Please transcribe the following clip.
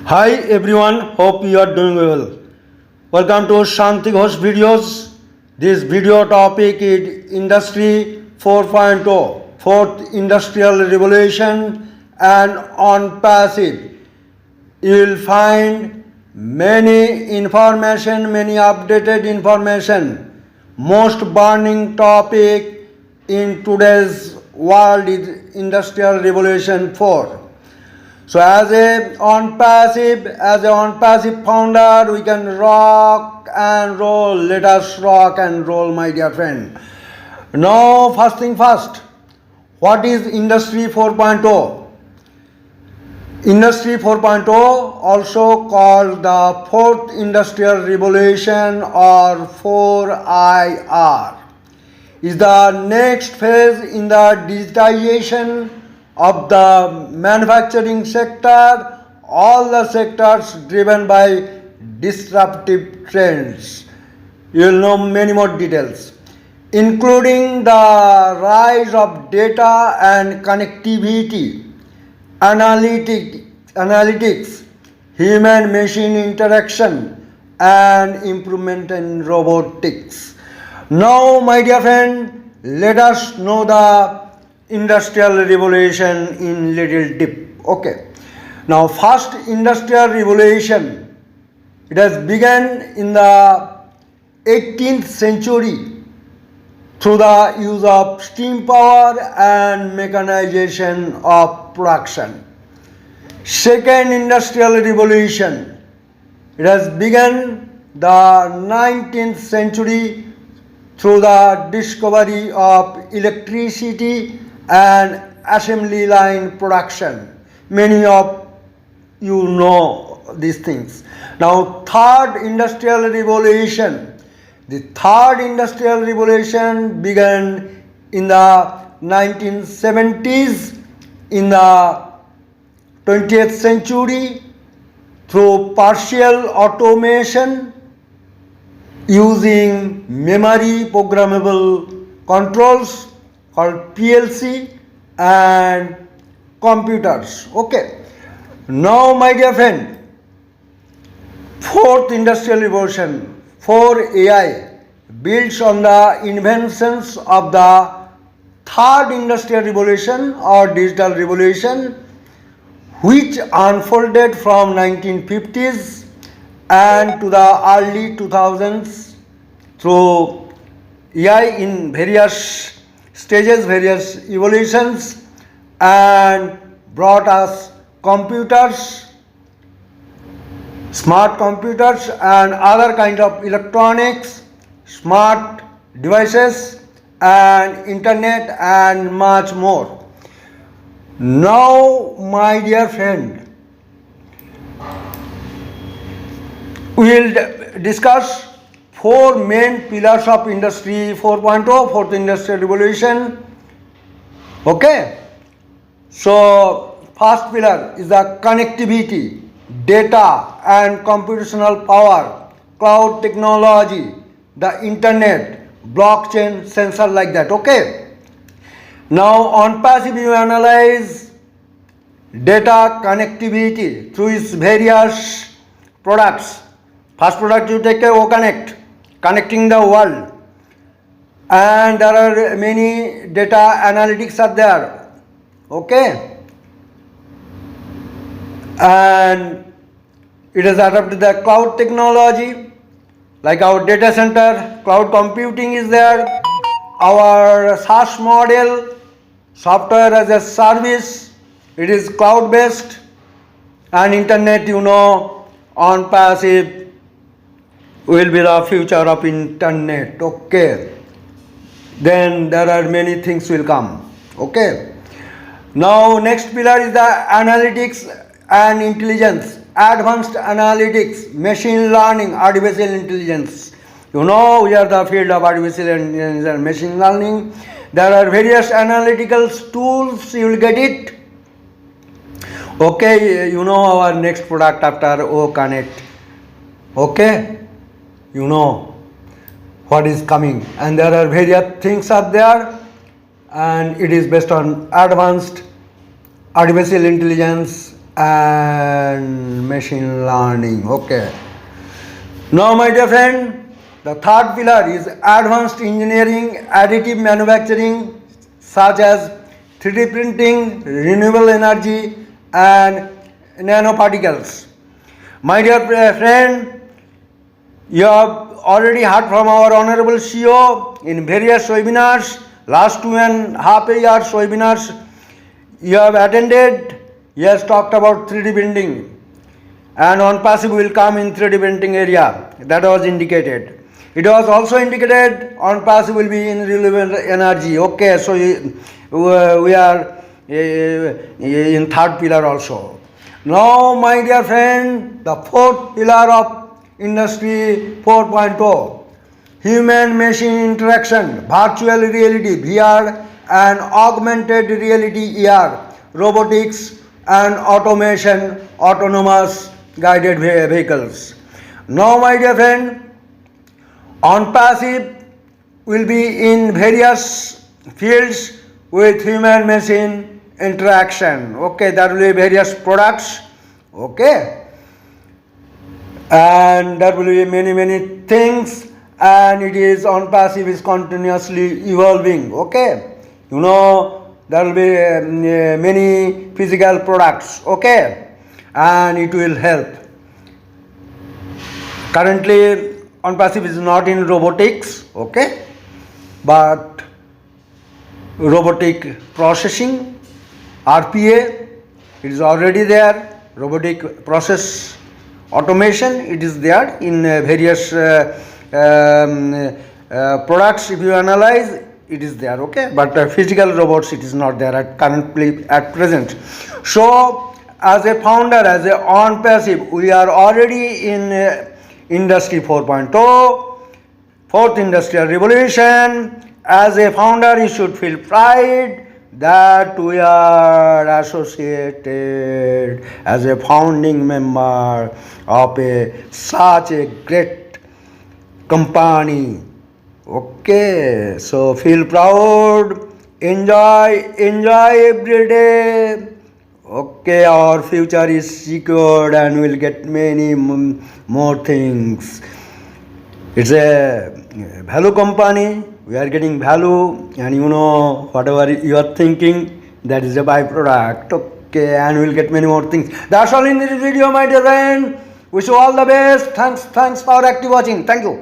Hi everyone, hope you are doing well. Welcome to Shanti Ghosh videos. This video topic is Industry 4.0, Fourth Industrial Revolution and on passive. You will find many information, many updated information. Most burning topic in today's world is Industrial Revolution 4. So as an on passive founder, we can rock and roll. Let us rock and roll, my dear friend. Now, first thing first, what is Industry 4.0? Industry 4.0, also called the Fourth Industrial Revolution or 4IR, is the next phase in the digitization of the manufacturing sector, all the sectors driven by disruptive trends. You will know many more details, including the rise of data and connectivity, analytics, human-machine interaction, and improvement in robotics. Now, my dear friend, let us know the Industrial Revolution in little deep. Okay. Now, first Industrial Revolution, it has begun in the 18th century through the use of steam power and mechanization of production. Second Industrial Revolution, it has begun the 19th century through the discovery of electricity and assembly line production. Many of you know these things. Now, third industrial revolution. The third industrial revolution began in the 1970s, in the 20th century, through partial automation using memory programmable controls called PLC and computers. Okay. Now, my dear friend, fourth industrial revolution, 4AI, builds on the inventions of the third industrial revolution or digital revolution, which unfolded from 1950s and to the early 2000s through AI in various stages, various evolutions, and brought us computers, smart computers and other kind of electronics, smart devices and internet and much more. Now, my dear friend, we will discuss four main pillars of Industry 4.0, Fourth Industrial Revolution. Okay. So, first pillar is the connectivity, data and computational power, cloud technology, the internet, blockchain, sensor, like that. Okay. Now, on passive, you analyze data connectivity through its various products. First product you take O Connect, connecting the world, and there are many data analytics are there. Okay, and it has adopted the cloud technology, like our data center, cloud computing is there, our SaaS model, software as a service, it is cloud based, and internet, you know, on passive will be the future of internet. Okay, then there are many things will come. Okay. Now, next pillar is the analytics and intelligence, advanced analytics, machine learning, artificial intelligence. You know, we are the field of artificial intelligence and machine learning. There are various analytical tools, you will get it. Okay, you know our next product after O Connect. Okay, you know what is coming, and there are various things are there, and it is based on advanced artificial intelligence and machine learning. Okay. Now, my dear friend, the third pillar is advanced engineering, additive manufacturing, such as 3D printing, renewable energy, and nanoparticles. My dear friend, you have already heard from our Honorable CEO in various webinars, last 2.5 years webinars you have attended. He has talked about 3D printing, and ONPassive will come in 3D printing area. That was indicated. It was also indicated ONPassive will be in renewable energy. Okay, so we are in third pillar also. Now, my dear friend, the fourth pillar of Industry 4.0, human machine interaction, virtual reality VR and augmented reality AR, robotics and automation, autonomous guided vehicles. Now, my dear friend, ONPassive will be in various fields with human machine interaction. Okay, there will be various products. Okay, and there will be many things, and it is ONPassive is continuously evolving. Okay, you know, there will be many physical products. Okay, and it will help. Currently ONPassive is not in robotics. Okay, but robotic processing, RPA, it is already there. Robotic process automation, it is there in various products. If you analyze, it is there. Okay, but physical robots, it is not there at present. So as a founder, as a ONPassive, we are already in Industry 4.0, fourth industrial revolution. As a founder, you should feel pride that we are associated as a founding member of such a great company. Okay, so feel proud, enjoy every day. Okay, our future is secured and we'll get many more things. It's a value company. We are getting value, and you know, whatever you are thinking, that is a byproduct. Okay, and we'll get many more things. That's all in this video, my dear friend. Wish you all the best. Thanks for active watching. Thank you.